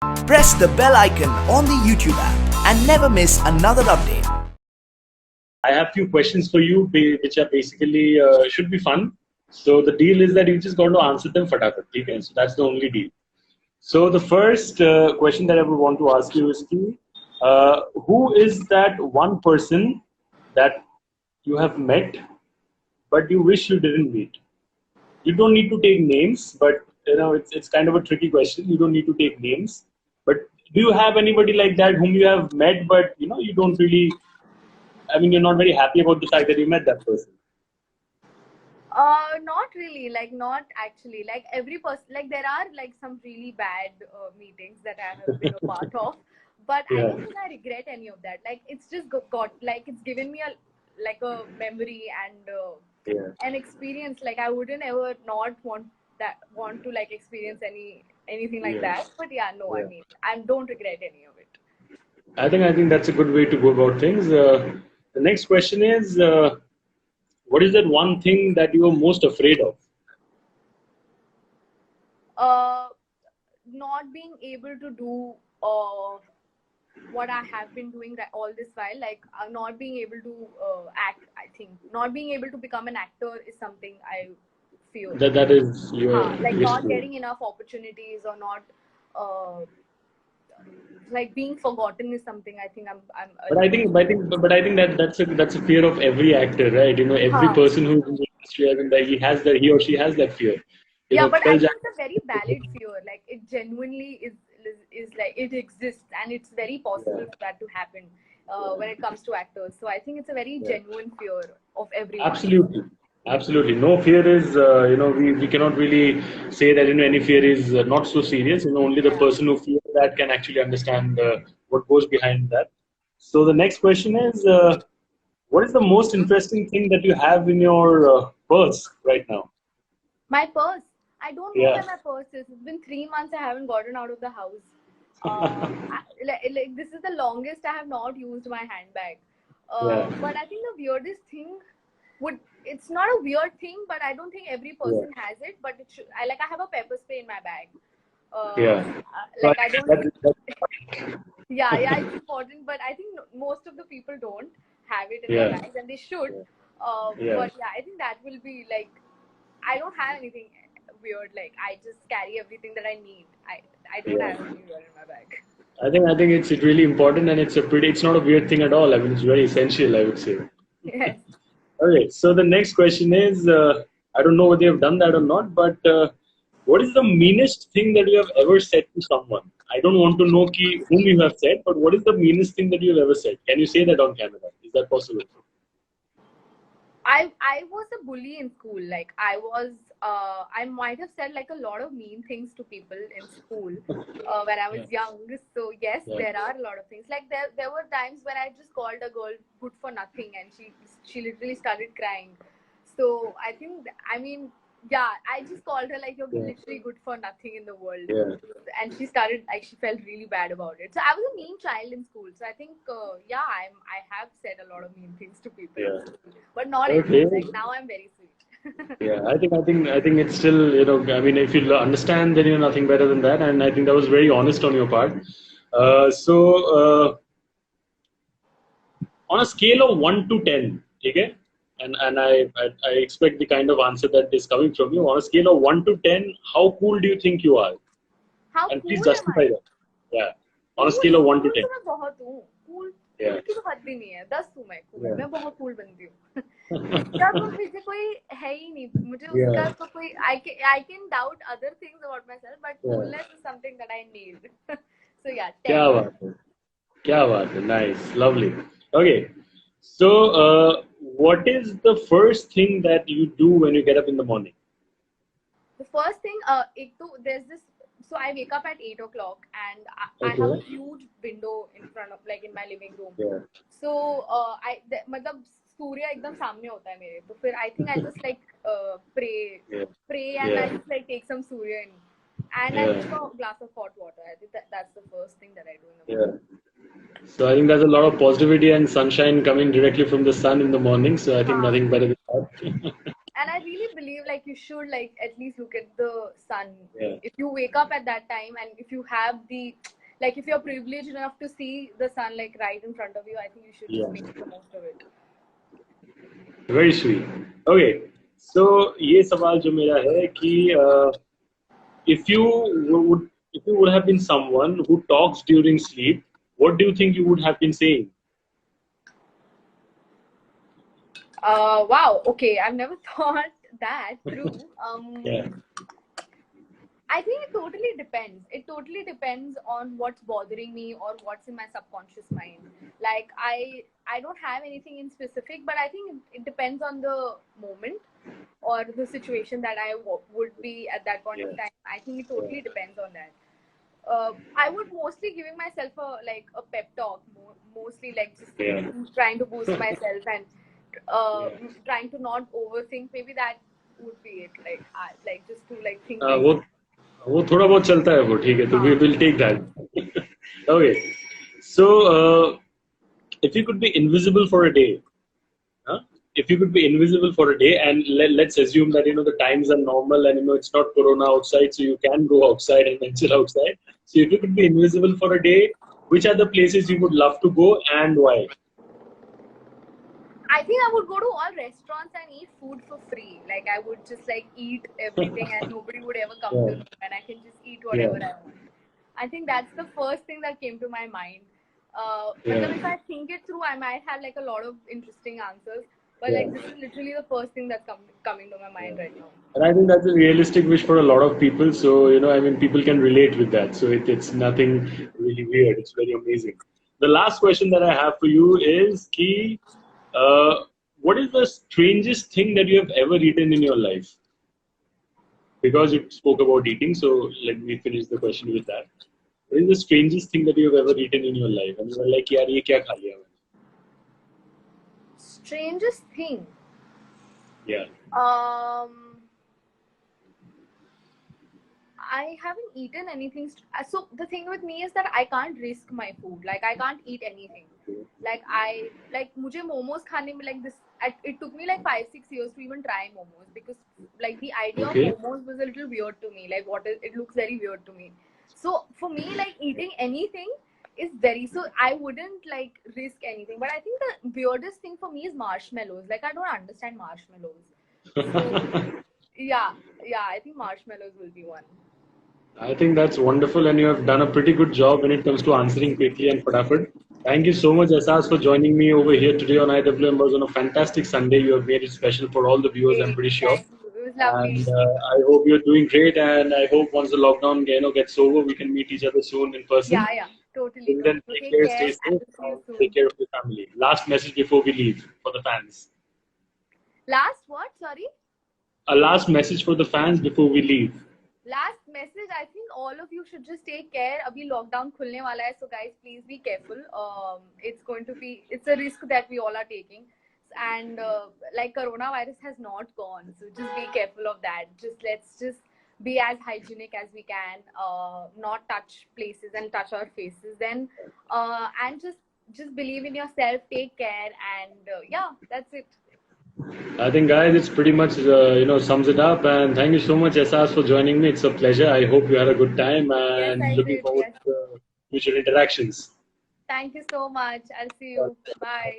Press the bell icon on the YouTube app and never miss another update. I have few questions for you, which are basically should be fun. So the deal is that you just got to answer them fatakat. Okay? So that's the only deal. So the first question that I would want to ask you is who is that one person that you have met but you wish you didn't meet? You don't need to take names, but it's kind of a tricky question. You don't need to take names, but do you have anybody like that whom you have met but you don't really, I mean, you're not very happy about the fact that you met that person? Not really, like not actually. Like every person, like there are like some really bad meetings that I have been a part of, but I don't think I regret any of that. Like it's just got like it's given me a memory and an experience. Like I wouldn't ever not want to like experience anything like that. But yeah, no, I mean I don't regret any of it. I think that's a good way to go about things. The next question is, what is that one thing that you are most afraid of? Not being able to do what I have been doing all this while, like not being able to act. I think not being able to become an actor is something I feel. That is your like not getting enough opportunities or not like being forgotten is something I think I'm. But I think that's a fear of every actor, right? Every person who's in the industry, I mean, that he or she has that fear. But I think it's a very valid fear. Like it genuinely is like it exists and it's very possible for that to happen when it comes to actors. So I think it's a very genuine fear of everyone. Absolutely. No fear is, we cannot really say that, any fear is not so serious. Only the person who fears that can actually understand what goes behind that. So the next question is, what is the most interesting thing that you have in your purse right now? My purse? I don't know where my purse is. It's been 3 months I haven't gotten out of the house. This is the longest I have not used my handbag. But I think the weirdest thing it's not a weird thing, but I don't think every person has it. But it should. I have a pepper spray in my bag. I don't. It's important, but I think most of the people don't have it in their bags, and they should. But I think that will be like. I don't have anything weird. Like I just carry everything that I need. I don't have anything weird in my bag. I think it's really important, and it's not a weird thing at all. I mean, it's very essential, I would say. Yes. Okay, so the next question is, I don't know whether you have done that or not, but what is the meanest thing that you have ever said to someone? I don't want to know whom you have said, but what is the meanest thing that you have ever said? Can you say that on camera? Is that possible? I was a bully in school. Like I might have said like a lot of mean things to people in school when I was young. So yes, there are a lot of things. Like there were times when I just called a girl good for nothing, and she literally started crying. So I think I just called her like you're literally good for nothing in the world, and she started like she felt really bad about it. So I was a mean child in school. So I think I have said a lot of mean things to people, but not anymore. Like now I'm very sweet. I think it's still I mean if you understand then you're nothing better than that, and I think that was very honest on your part. On a scale of 1 to 10, okay? And I expect the kind of answer that is coming from you. On a scale of 1 to 10, how cool do you think you are? How and cool please justify that. Yeah. On a scale of 1 to 10. मैं बहुत हूँ. Cool. की तो हद भी नहीं है. 10 हूँ मैं cool. मैं बहुत cool बनती हूँ. जब मुझे कोई है ही नहीं. मुझे उसका तो कोई I can doubt other things about myself, but coolness is something that I need. So yeah, 10. क्या बात है. Nice, lovely. Okay. So, what is the first thing that you do when you get up in the morning? The first thing, there's this. So I wake up at 8 o'clock, and I have a huge window in front of, like in my living room. So मतलब सूर्य एकदम सामने होता है मेरे. तो फिर I think I just like pray and I just like take some surya in. And I drink a glass of hot water. I think that's the first thing that I do in the morning. So I think there's a lot of positivity and sunshine coming directly from the sun in the morning. So I think nothing better than that. And I really believe like you should like at least look at the sun. Yeah. If you wake up at that time and if you have the like if you're privileged enough to see the sun like right in front of you, I think you should just make the most of it. Very sweet. Okay, so ये सवाल जो मेरा है कि if you would have been someone who talks during sleep, what do you think you would have been saying? Wow. Okay, I've never thought that through. Yeah. I think it totally depends. It totally depends on what's bothering me or what's in my subconscious mind. Like I don't have anything in specific, but I think it depends on the moment or the situation that I would be at that point of time. I think it totally depends on that. I would mostly giving myself a pep talk, mostly like just trying to boost myself and trying to not overthink. Maybe that would be it. Like just to like think. वो थोड़ा बहुत चलता है वो ठीक है तो we will take that. Okay, so if you could be invisible for a day, if you could be invisible for a day, and let's assume that the times are normal and it's not corona outside, so you can go outside and venture outside. So if you could be invisible for a day, which are the places you would love to go and why? I think I would go to all restaurants and eat food for free. Like I would just like eat everything and nobody would ever come to me and I can just eat whatever I want. I think that's the first thing that came to my mind. But if I think it through, I might have like a lot of interesting answers. But like this is literally the first thing that's coming to my mind right now. And I think that's a realistic wish for a lot of people. So I mean, people can relate with that. So it's nothing really weird. It's very amazing. The last question that I have for you is ki, what is the strangest thing that you have ever eaten in your life? Because you spoke about eating, so let me finish the question with that. What is the strangest thing that you have ever eaten in your life? And you were like, yaar, ye kya kha liya? Strangest thing? Yeah. I haven't eaten anything. So the thing with me is that I can't risk my food. Like I can't eat anything. Like मुझे momos खाने में like this. It took me like 5-6 years to even try momos because like the idea of momos was a little weird to me. Like it looks very weird to me. So for me, like eating anything is very. So I wouldn't like risk anything. But I think the weirdest thing for me is marshmallows. Like I don't understand marshmallows. So yeah, I think marshmallows will be one. I think that's wonderful, and you have done a pretty good job when it comes to answering quickly and fatafat. Thank you so much, Asas, for joining me over here today on IWM Buzz on a fantastic Sunday. You have made it special for all the viewers, I'm pretty sure. Thank you. It was lovely. And I hope you're doing great, and I hope once the lockdown gets over, we can meet each other soon in person. Yeah, totally. Till then, take care, stay safe, take care of your family. Last message before we leave for the fans. Last what? Sorry? A last message for the fans before we leave. Last message, I think all of you should just take care. Abhi lockdown khulne wala hai, so guys, please be careful. It's a risk that we all are taking. And like coronavirus has not gone, so just be careful of that. Let's be as hygienic as we can, not touch places and touch our faces. Then and just believe in yourself, take care, and yeah, that's it. I think, guys, it's pretty much sums it up. And thank you so much, Asas, for joining me. It's a pleasure. I hope you had a good time and looking forward to future interactions. Thank you so much. I'll see you. Bye.